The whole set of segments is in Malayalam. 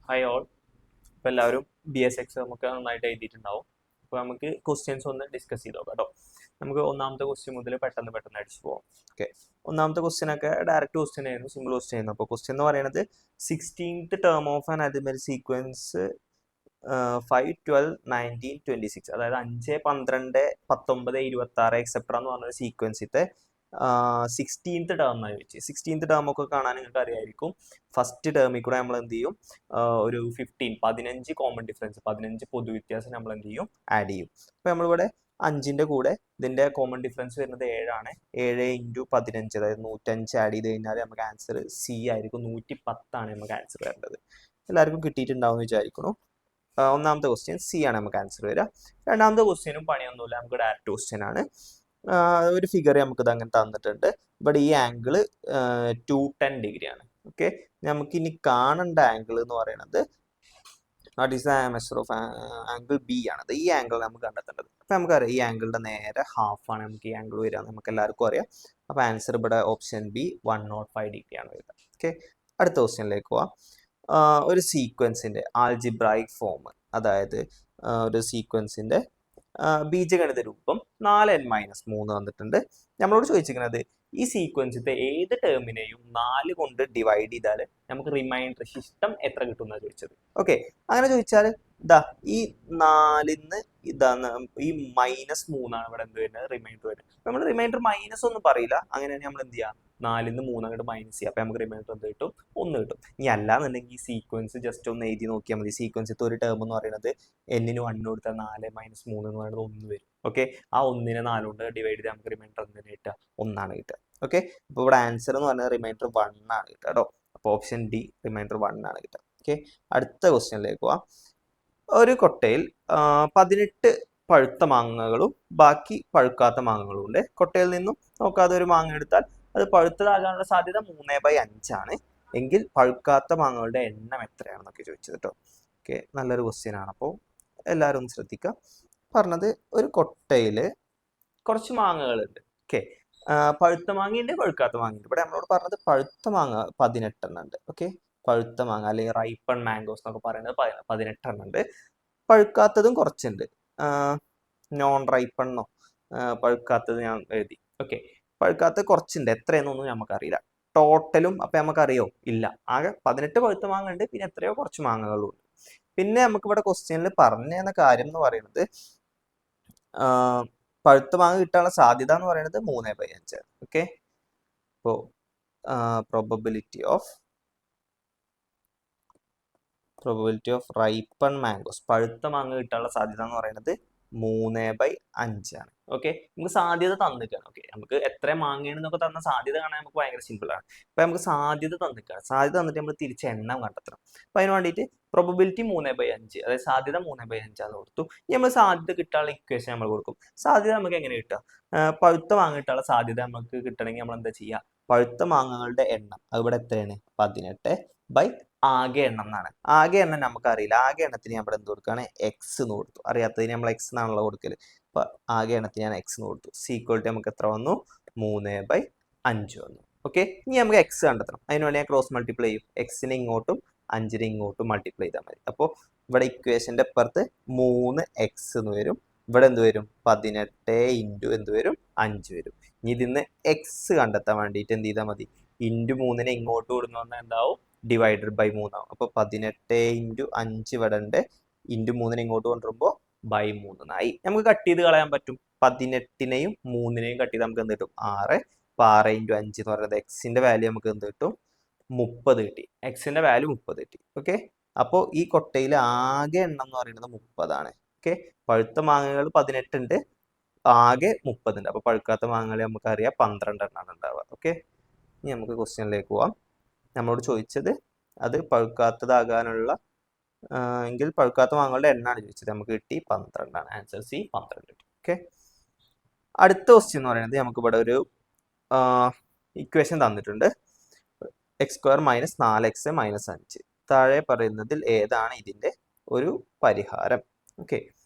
Hi all. ഇപ്പോൾ എല്ലാവരും BS എക്സാം ഒക്കെ നന്നായിട്ട് എഴുതിയിട്ടുണ്ടാവും. അപ്പോൾ നമുക്ക് ക്വസ്റ്റ്യൻസ് ഒന്ന് ഡിസ്കസ് ചെയ്ത് നോക്കാം കേട്ടോ. നമുക്ക് ഒന്നാമത്തെ ക്വസ്റ്റ്യൻ മുതൽ പെട്ടെന്ന് അടിച്ചു പോകാം. ഓക്കെ, ഒന്നാമത്തെ ക്വസ്റ്റ്യൻ ഒക്കെ ഡയറക്റ്റ് ക്വസ്റ്റ്യൻ ആയിരുന്നു, സിമ്പിൾ ക്വസ്റ്റ്യൻ ആയിരുന്നു. അപ്പോൾ ക്വസ്റ്റ്യൻ എന്ന് പറയുന്നത് 16th term of an arithmetic sequence 5, 12, 19, 26, അതായത് 5, 12, 19, 26 എക്സെട്ര എന്ന് പറഞ്ഞൊരു സീക്വൻസിത്തെ 16th ടേം ആയി വെച്ച് 16th ടേം ഒക്കെ കാണാൻ നിങ്ങൾക്ക് അറിയായിരിക്കും. ഫസ്റ്റ് ടേമിൽ കൂടെ നമ്മൾ എന്ത് ചെയ്യും, ഒരു 15 കോമൺ ഡിഫറൻസ്, 15 പൊതുവ്യത്യാസം നമ്മൾ എന്ത് ചെയ്യും, ആഡ് ചെയ്യും. അപ്പോൾ നമ്മളിവിടെ 5ന്റെ കൂടെ ഇതിന്റെ കോമൺ ഡിഫറൻസ് വരുന്നത് 7 ആണ്. 7 × 15, അതായത് 105 ആഡ് ചെയ്ത് കഴിഞ്ഞാൽ നമുക്ക് ആൻസർ C ആയിരിക്കും. 110 നമുക്ക് ആൻസർ വരേണ്ടത്. എല്ലാവർക്കും കിട്ടിയിട്ടുണ്ടാവും എന്ന് വിചാരിക്കുന്നു. ഒന്നാമത്തെ ക്വസ്റ്റ്യൻ C ആണ് നമുക്ക് ആൻസർ വരിക. രണ്ടാമത്തെ ക്വസ്റ്റ്യനും പണിയൊന്നുമില്ല, നമുക്ക് ഡയറക്റ്റ് ക്വസ്റ്റ്യൻ ആണ്. ഒരു ഫിഗർ നമുക്കിത് അങ്ങനെ തന്നിട്ടുണ്ട്. ഇവിടെ ഈ ആംഗിൾ 210 ഡിഗ്രി ആണ്. ഓക്കെ, നമുക്കിനി കാണേണ്ട ആംഗിൾ എന്ന് പറയുന്നത് what is the measure of angle B ആണത്. ഈ ആംഗിൾ നമുക്ക് കണ്ടെത്തേണ്ടത്. അപ്പം നമുക്കറിയാം ഈ ആംഗിളിന്റെ നേരെ ഹാഫ് ആണ് നമുക്ക് ഈ ആംഗിൾ വരിക, നമുക്ക് എല്ലാവർക്കും അറിയാം. അപ്പം ആൻസർ ഇവിടെ ഓപ്ഷൻ B 105 ഡിഗ്രി ആണ് വരിക. ഓക്കെ, അടുത്ത ക്വസ്റ്റ്യനിലേക്ക് പോവാം. ഒരു സീക്വൻസിന്റെ ആൾജിബ്രായിക് ഫോം, അതായത് ഒരു സീക്വൻസിന്റെ ബീജഗണിത രൂപം 4n-3 വന്നിട്ടുണ്ട്. നമ്മളോട് ചോദിച്ചിരിക്കുന്നത് ഈ സീക്വൻസിന്റെ ഏത് ടേമിനെയും 4 കൊണ്ട് ഡിവൈഡ് ചെയ്താൽ നമുക്ക് റിമൈൻഡർ ശിഷ്ടം എത്ര കിട്ടും എന്നാണ് ചോദിച്ചത്. ഓക്കെ, അങ്ങനെ ചോദിച്ചാൽ ഇതാ ഈ 4ന്ന് ഇതാണ് ഈ -3 ഇവിടെ എന്ത് വരുന്നത്, റിമൈൻഡർ വരുന്നത്. നമ്മൾ റിമൈൻഡർ മൈനസ് ഒന്നും പറയില്ല, അങ്ങനെയാണെങ്കിൽ നമ്മൾ എന്ത് ചെയ്യുക, 4ന്ന് 3 അങ്ങോട്ട് മൈനസ് ചെയ്യുക. അപ്പൊ നമുക്ക് റിമൈൻഡർ എന്ത് കിട്ടും, 1 കിട്ടും. ഇനി അല്ലാന്നുണ്ടെങ്കിൽ ഈ സീക്വൻസ് ജസ്റ്റ് ഒന്ന് എഴുതി നോക്കിയാൽ മതി. സീക്വൻസിന്റെ ഒരു ടേം എന്ന് പറയുന്നത് n-ന് 1 കൊടുത്താൽ 4 - 3 എന്ന് പറയുന്നത് 1 വരും. ഓക്കെ, ആ 1നെ 4 കൊണ്ട് ഡിവൈഡ് ചെയ്താൽ നമുക്ക് റിമൈൻഡർ എന്തിനാ കിട്ടുക, 1 ആണ് കിട്ടുക. ഓക്കെ, അപ്പോൾ ഇവിടെ ആൻസർ എന്ന് പറയുന്നത് റിമൈൻഡർ 1 ആണ് കിട്ടുക കേട്ടോ. അപ്പോൾ ഓപ്ഷൻ D റിമൈൻഡർ 1 ആണ് കിട്ടുക. ഓക്കെ, അടുത്ത ക്വസ്റ്റ്യനിലേക്ക് പോവാം. ഒരു കൊട്ടയിൽ 18 പഴുത്ത മാങ്ങകളും ബാക്കി പഴുക്കാത്ത മാങ്ങകളും ഉണ്ട്. കൊട്ടയിൽ നിന്നും നോക്കാതെ ഒരു മാങ്ങ എടുത്താൽ അത് പഴുത്തതാകാനുള്ള സാധ്യത 3/5 ആണ്. എങ്കിൽ പഴുക്കാത്ത മാങ്ങകളുടെ എണ്ണം എത്രയാണെന്നൊക്കെ ചോദിച്ചത് കേട്ടോ. ഓക്കെ, നല്ലൊരു ക്വസ്റ്റ്യൻ ആണ്. അപ്പോൾ എല്ലാവരും ഒന്ന് ശ്രദ്ധിക്കുക. പറഞ്ഞത് ഒരു കൊട്ടയിൽ കുറച്ച് മാങ്ങകളുണ്ട്. ഓക്കെ, പഴുത്ത മാങ്ങയുണ്ട്, പഴുക്കാത്ത മാങ്ങയുണ്ട്. ഇവിടെ നമ്മളോട് പറഞ്ഞത് പഴുത്ത മാങ്ങ 18 എണ്ണം ഉണ്ട്. ഓക്കെ, പഴുത്ത മാങ്ങ അല്ലെങ്കിൽ റൈപ്പൺ മാംഗോസ് എന്നൊക്കെ പറയുന്നത് 18 എണ്ണം ഉണ്ട്. പഴുക്കാത്തതും കുറച്ചുണ്ട്, നോൺ റൈപ്പണ്ണോ പഴുക്കാത്തത് ഞാൻ എഴുതി. ഓക്കെ, പഴുക്കാത്തത് കുറച്ചുണ്ട്, എത്രയെന്നൊന്നും നമുക്കറിയില്ല. ടോട്ടലും അപ്പം നമുക്കറിയോ, ഇല്ല. ആകെ 18 പഴുത്ത മാങ്ങ ഉണ്ട്, പിന്നെ എത്രയോ കുറച്ച് മാങ്ങകളും ഉണ്ട്. പിന്നെ നമുക്ക് ഇവിടെ ക്വസ്റ്റ്യനിൽ പറഞ്ഞ കാര്യം എന്ന് പറയുന്നത് പഴുത്ത മാങ്ങ കിട്ടാനുള്ള സാധ്യത എന്ന് പറയുന്നത് 3/5 ആണ്. ഓക്കെ, അപ്പോൾ പ്രോബബിലിറ്റി ഓഫ് റൈപ്പൺ മാംഗോസ്, പഴുത്ത മാങ്ങ കിട്ടാനുള്ള സാധ്യത എന്ന് പറയുന്നത് 3/5 ആണ്. ഓക്കെ, നമുക്ക് സാധ്യത തന്നിക്കാണ്. ഓക്കെ, നമുക്ക് എത്ര മാങ്ങയാണെന്നൊക്കെ തന്ന സാധ്യത കാണാൻ നമുക്ക് ഭയങ്കര സിമ്പിൾ ആണ്. അപ്പൊ നമുക്ക് സാധ്യത തന്നിക്കാണ്. സാധ്യത തന്നിട്ട് നമ്മൾ തിരിച്ച് എണ്ണം കണ്ടെത്തണം. അപ്പൊ അതിന് വേണ്ടിയിട്ട് പ്രോബബിലിറ്റി 3/5, അതായത് സാധ്യത 3/5 ആണെന്ന് കൊടുത്തു. ഇനി നമ്മൾ സാധ്യത കിട്ടാനുള്ള ഇക്വേഷൻ നമ്മൾ കൊടുക്കും. സാധ്യത നമുക്ക് എങ്ങനെ കിട്ടുക, പഴുത്ത മാങ്ങ കിട്ടാനുള്ള സാധ്യത നമുക്ക് കിട്ടണമെങ്കിൽ നമ്മൾ എന്താ ചെയ്യുക, പഴുത്ത മാങ്ങകളുടെ എണ്ണം അത് ഇവിടെ എത്രയാണ്, 18 ആകെ എണ്ണം എന്നാണ്. ആകെ എണ്ണം നമുക്കറിയില്ല. ആകെ എണ്ണത്തിന് നമ്മൾ എന്ത് കൊടുക്കുകയാണ്, എക്സ് എന്ന് കൊടുത്തു. അറിയാത്തതിന് നമ്മൾ എക്സ് എന്നാണല്ലോ കൊടുക്കല്. അപ്പൊ ആകെ എണ്ണത്തിന് ഞാൻ എക്സ് എന്ന് കൊടുത്തു. സീക്വൽറ്റി നമുക്ക് എത്ര വന്നു, 3/5 വന്നു. ഓക്കെ, ഇനി നമുക്ക് എക്സ് കണ്ടെത്തണം. അതിന് വേണ്ടി ഞാൻ ക്രോസ് മൾട്ടിപ്ലൈ ചെയ്യും. എക്സിനെ ഇങ്ങോട്ടും 5നെ ഇങ്ങോട്ടും മൾട്ടിപ്ലൈ ചെയ്താൽ മതി. അപ്പോൾ ഇവിടെ ഇക്വേഷന്റെ അപ്പുറത്ത് 3x എന്ന് വരും. ഇവിടെ എന്ത് വരും, 18 × എന്ത് വരും, 5 വരും. ഇനി ഇതിന്ന് എക്സ് കണ്ടെത്താൻ വേണ്ടിയിട്ട് എന്ത് ചെയ്താൽ മതി, ×3നെ ഇങ്ങോട്ട് കൊടുന്നു വന്നാൽ എന്താവും, /3 ആവും. അപ്പോൾ 18 × 5 ഇവിടെ ഉണ്ട്, ×3നെ ഇങ്ങോട്ട് കൊണ്ടുവരുമ്പോൾ /3 എന്നായി. നമുക്ക് കട്ട് ചെയ്ത് കളയാൻ പറ്റും. 18നെയും 3നെയും കട്ട് ചെയ്ത് നമുക്ക് എന്ത് കിട്ടും, 6. അപ്പോൾ 6 × 5 എന്ന് പറയുന്നത് എക്സിന്റെ വാല്യൂ നമുക്ക് എന്ത് കിട്ടും, 30 കിട്ടി. എക്സിന്റെ വാല്യൂ 30 കിട്ടി. ഓക്കെ, അപ്പോൾ ഈ കൊട്ടയിൽ ആകെ എണ്ണം എന്ന് പറയുന്നത് 30 ആണ്. ഓക്കെ, പഴുത്ത മാങ്ങകൾ 18 ഉണ്ട്, ആകെ 30 ഉണ്ട്. അപ്പോൾ പഴുക്കാത്ത മാങ്ങകൾ നമുക്കറിയാം 12 എണ്ണമാണ് ഉണ്ടാവുക. ഓക്കെ, ഇനി നമുക്ക് ക്വസ്റ്റ്യനിലേക്ക് പോവാം. നമ്മളോട് ചോദിച്ചത് അത് പഴുക്കാത്തതാകാനുള്ള എങ്കിൽ പഴുക്കാത്ത മാങ്ങകളുടെ എണ്ണമാണ് ചോദിച്ചത്. നമുക്ക് കിട്ടി 12 ആണ്. ആൻസർ C 12 കിട്ടി. ഓക്കെ, അടുത്ത ക്വസ്റ്റ്യൻ എന്ന് പറയുന്നത് നമുക്ക് ഇവിടെ ഒരു ഇക്വേഷൻ തന്നിട്ടുണ്ട്. x² - 4x - 5. താഴെ പറയുന്നതിൽ ഏതാണ് ഇതിന്റെ ഒരു പരിഹാരം? ഓക്കെ,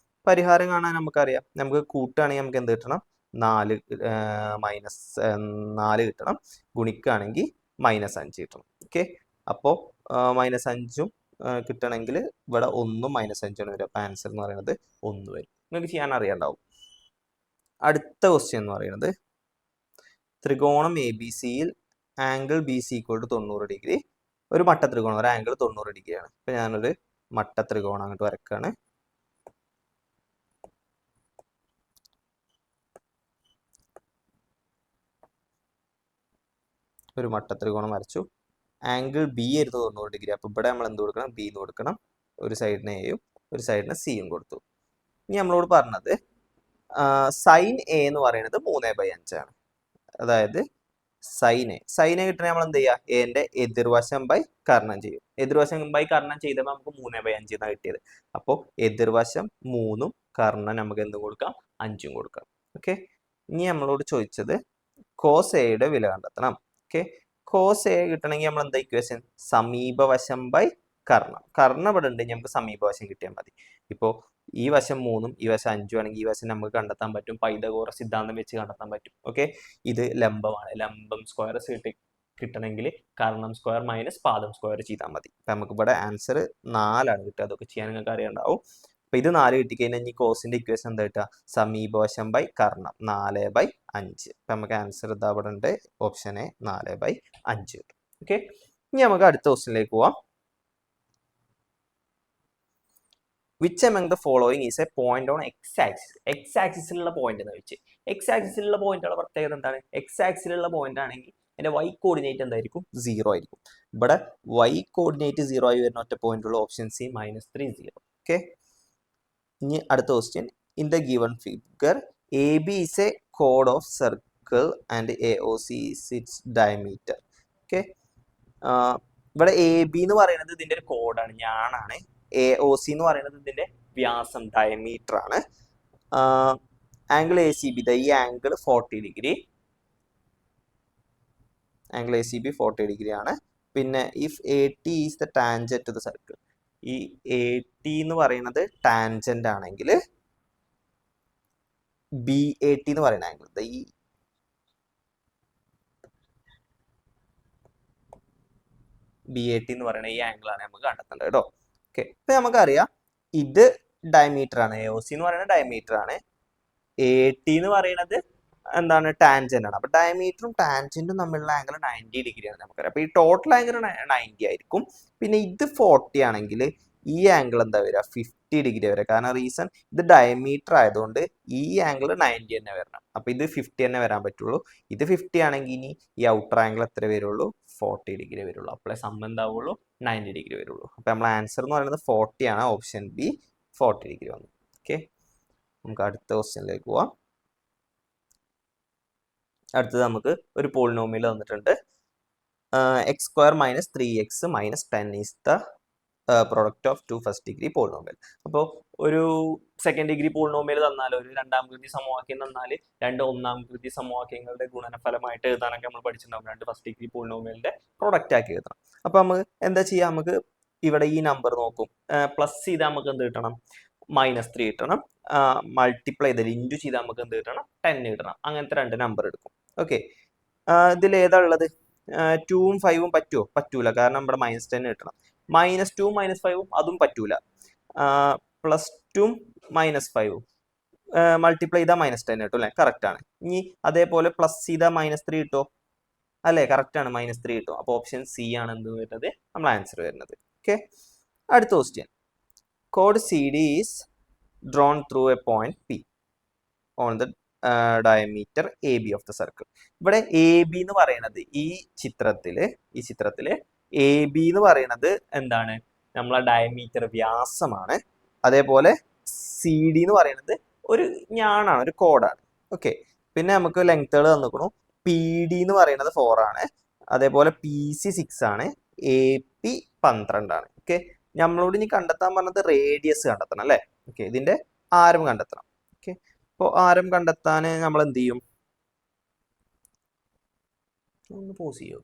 പരിഹാരം കാണാൻ നമുക്കറിയാം. നമുക്ക് കൂട്ടുകയാണെങ്കിൽ നമുക്ക് എന്ത് കിട്ടണം, 4 - 4 കിട്ടണം. ഗുണിക്കുകയാണെങ്കിൽ -5 കിട്ടണം. ഓക്കെ, അപ്പോൾ -5 കിട്ടണമെങ്കിൽ ഇവിടെ 1 -5 വരും. അപ്പോൾ ആൻസർ എന്ന് പറയുന്നത് 1 വരും. നിങ്ങൾക്ക് ചെയ്യാൻ അറിയാണ്ടാവും. അടുത്ത ക്വസ്റ്റ്യൻ എന്ന് പറയുന്നത് ത്രികോണം എ ബി സിയിൽ angle B C equal to 90 degree. ഒരു മട്ട ത്രികോണം, ഒരു ആംഗിൾ 90 ഡിഗ്രിയാണ്. ഇപ്പം ഞാനൊരു മട്ട ത്രികോണം അങ്ങോട്ട് വരക്കാണ്. ഒരു മട്ട ത്രികോണം വരച്ചു. ആംഗിൾ ബി ആയിരുന്നു 90 ഡിഗ്രി. അപ്പോൾ ഇവിടെ നമ്മൾ എന്ത് കൊടുക്കണം? ബി എന്ന് കൊടുക്കണം. ഒരു സൈഡിന് എയും ഒരു സൈഡിന് സിയും കൊടുത്തു. ഇനി നമ്മളോട് പറഞ്ഞത് സൈൻ എ എന്ന് പറയുന്നത് 3/5 ആണ്. അതായത് സൈൻ എ കിട്ടണ നമ്മൾ എന്ത് ചെയ്യുക? എന്റെ എതിർവശം ബൈ കർണം ചെയ്യും. എതിർവശം ബൈ കർണം ചെയ്തപ്പോൾ നമുക്ക് 3/5 എന്നാണ് കിട്ടിയത്. അപ്പോൾ എതിർവശം 3ഉം കർണം നമുക്ക് എന്തും കൊടുക്കാം? 5ഉം കൊടുക്കാം. ഓക്കെ. ഇനി നമ്മളോട് ചോദിച്ചത് കോസ് എയുടെ വില കണ്ടെത്തണം. ഓക്കെ. കോസ് എ കിട്ടണമെങ്കിൽ നമ്മൾ എന്താ ഇക്വേഷൻ? സമീപവശം ബൈ കർണം. കർണം ഇവിടെ ഉണ്ട്, നമുക്ക് സമീപവശം കിട്ടിയാൽ മതി. ഇപ്പോൾ ഈ വശം 3ഉം ഈ വശം 5ഉം ആണെങ്കിൽ ഈ വശം നമുക്ക് കണ്ടെത്താൻ പറ്റും. പൈതഗോറസ് സിദ്ധാന്തം വെച്ച് കണ്ടെത്താൻ പറ്റും. ഓക്കെ. ഇത് ലംബമാണ്. ലംബം സ്ക്വയർ കിട്ടണമെങ്കിൽ കർണം സ്ക്വയർ മൈനസ് പാദം സ്ക്വയർ ചെയ്താൽ മതി. അപ്പം നമുക്ക് ഇവിടെ ആൻസർ 4 കിട്ടുക. അതൊക്കെ ചെയ്യാൻ നിങ്ങൾക്ക് അറിയാണ്ടാവും. അപ്പൊ ഇത് 4 കിട്ടിക്കഴിഞ്ഞാൽ ഈ കോസിന്റെ ഇക്വേഷൻ എന്താ കിട്ടുക? സമീപവശം ബൈ കർണം 4/5. അപ്പൊ നമുക്ക് ആൻസർ ഇതാ അവിടെ ഉണ്ട്. ഓപ്ഷൻ എ 4/5 കിട്ടും. ഓക്കെ. ഇനി നമുക്ക് അടുത്ത ക്വസ്റ്റ്യനിലേക്ക് പോവാം. Which among the following is a point on X axis? X ആക്സിസിലുള്ള പോയിന്റ് എന്ന് വെച്ച് എക്സ് ആക്സിസിലുള്ള പോയിന്റുള്ള പ്രത്യേകത എന്താണ്? എക്സ് ആക്സിലുള്ള പോയിന്റ് ആണെങ്കിൽ അതിന്റെ വൈ കോർഡിനേറ്റ് എന്തായിരിക്കും? 0 ആയിരിക്കും. ഇവിടെ വൈ കോർഡിനേറ്റ് 0 ആയി വരുന്ന ഒറ്റ പോയിന്റ് ഉള്ള ഓപ്ഷൻ സി -3 0. ഓക്കെ. ഇനി അടുത്ത question. In the given figure A B is A code of circle and A O C is it's diameter. Okay. ഇവിടെ എ ബി എന്ന് പറയുന്നത് ഇതിന്റെ ഒരു കോഡാണ്, ഞാനാണ്. എ ഒ സി എന്ന് പറയുന്നത് ഇതിന്റെ വ്യാസം, ഡയമീറ്റർ ആണ്. ആംഗിൾ എ സി ബി, ഈ angle 40 degree. Angle A C B 40 degree ആണ്. പിന്നെ if A T is the tangent to the circle, ഈ എ ടി എന്ന് പറയുന്നത് ടാൻജന്റ് ആണെങ്കിൽ ബി എ ടി എന്ന് പറയുന്ന ആംഗിൾ, ഈ ബി എ ടി എന്ന് പറയുന്ന ഈ ആംഗിൾ ആണ് നമുക്ക് കണ്ടെത്തേണ്ടത് കേട്ടോ. ഓക്കെ. ഇപ്പൊ നമുക്കറിയാം ഇത് ഡയമീറ്റർ ആണ്. എ ഒ സി എന്ന് പറയുന്നത് ഡയമീറ്റർ ആണ്. എ ടി എന്ന് പറയുന്നത് എന്താണ്? ടാൻജന്റ് ആണ്. അപ്പൊ ഡയമീറ്ററും ടാൻജന്റും തമ്മിലുള്ള ആംഗിൾ 90 ഡിഗ്രി ആണ് നമുക്കറിയാം. അപ്പൊ ഈ ടോട്ടൽ ആംഗിൾ 90 ആയിരിക്കും. പിന്നെ ഇത് 40 ആണെങ്കിൽ ഈ ആംഗിൾ എന്താ വരിക? 50 ഡിഗ്രി വരിക. കാരണം റീസൺ ഇത് ഡയമീറ്റർ ആയതുകൊണ്ട് ഈ ആംഗിൾ 90 തന്നെ വരണം. അപ്പൊ ഇത് 50 തന്നെ വരാൻ പറ്റുള്ളൂ. ഇത് 50 ആണെങ്കിൽ ഇനി ഈ ഔട്ടർ ആംഗിൾ എത്ര വരുള്ളൂ? 40 ഡിഗ്രി വരുള്ളൂ. അപ്പോഴേ സമ്മ് എന്താവുള്ളൂ? 90 ഡിഗ്രി വരുള്ളൂ. അപ്പൊ നമ്മൾ ആൻസർ എന്ന് പറയുന്നത് 40 ആണ്. ഓപ്ഷൻ ബി 40 ഡിഗ്രി വന്നു. ഓക്കെ. നമുക്ക് അടുത്ത ക്വസ്റ്റ്യനിലേക്ക് പോവാം. അടുത്തത് നമുക്ക് ഒരു പോളിനോമിയൽ തന്നിട്ടുണ്ട്. x² - 3x - 10 is the product of 2 first degree polynomial. അപ്പോൾ ഒരു സെക്കൻഡ് ഡിഗ്രി പോളിനോമിയൽ തന്നാൽ, ഒരു രണ്ടാം കൃതി സമവാക്യം തന്നാൽ 2 ഒന്നാം കൃതി സമവാക്യങ്ങളുടെ ഗുണനഫലമായിട്ട് എഴുതാനൊക്കെ നമ്മൾ പഠിച്ചിട്ടുണ്ടാവും. 2 ഫസ്റ്റ് ഡിഗ്രി പോളിനോമിയലിന്റെ പ്രൊഡക്റ്റ് ആക്കി എഴുതണം. അപ്പൊ നമുക്ക് എന്താ ചെയ്യാം? നമുക്ക് ഇവിടെ ഈ നമ്പർ നോക്കും, പ്ലസ് ചെയ്താൽ നമുക്ക് എന്ത് കിട്ടണം? -3 കിട്ടണം. മൾട്ടിപ്ലൈ ചെയ്താൽ ഇൻറ്റു ചെയ്താൽ നമുക്ക് എന്ത് കിട്ടണം? 10 കിട്ടണം. അങ്ങനത്തെ 2 നമ്പർ എടുക്കും. ഓക്കെ. ഇതിൽ ഏതാ ഉള്ളത്? 2ഉം 5ഉം പറ്റുമോ? പറ്റൂല. കാരണം ഇവിടെ -10 കിട്ടണം. -2ഉം -5ഉം അതും പറ്റൂല. +2ഉം -5ഉം മൾട്ടിപ്ലൈ ചെയ്താൽ -10 കിട്ടും അല്ലേ? കറക്റ്റ് ആണ്. ഇനി അതേപോലെ പ്ലസ് ചെയ്താൽ -3 കിട്ടോ? അല്ലേ? കറക്റ്റ് ആണ്, -3 കിട്ടും. അപ്പോൾ ഓപ്ഷൻ സി ആണ് എന്ത് വരുന്നത്? നമ്മൾ ആൻസർ വരുന്നത്. ഓക്കെ. അടുത്ത question. Code C D is drawn through A point P on the diameter A B of the circle. ഇവിടെ എ ബി എന്ന് പറയുന്നത് ഈ ചിത്രത്തില് എ ബി എന്ന് പറയുന്നത് എന്താണ്? നമ്മളെ ഡയമീറ്റർ വ്യാസമാണ്. അതേപോലെ സി ഡി എന്ന് പറയുന്നത് ഒരു ഞാനാണ്, ഒരു കോഡാണ്. ഓക്കെ. പിന്നെ നമുക്ക് ലെങ്ത്തുകൾ തന്നിക്കണു. പി ഡി എന്ന് പറയുന്നത് 4 ആണ്. അതേപോലെ പി സി 6 ആണ്. എ പി 12 ആണ്. ഓക്കെ. നമ്മളോട് ഇനി കണ്ടെത്താൻ പറഞ്ഞത് റേഡിയസ് കണ്ടെത്തണം അല്ലേ? ഓക്കെ. ഇതിന്റെ ആരം കണ്ടെത്തണം. ഓക്കെ. അപ്പോൾ ആരം കണ്ടെത്താൻ നമ്മൾ എന്ത് ചെയ്യും? ഒന്ന് പോസ് ചെയ്യോ?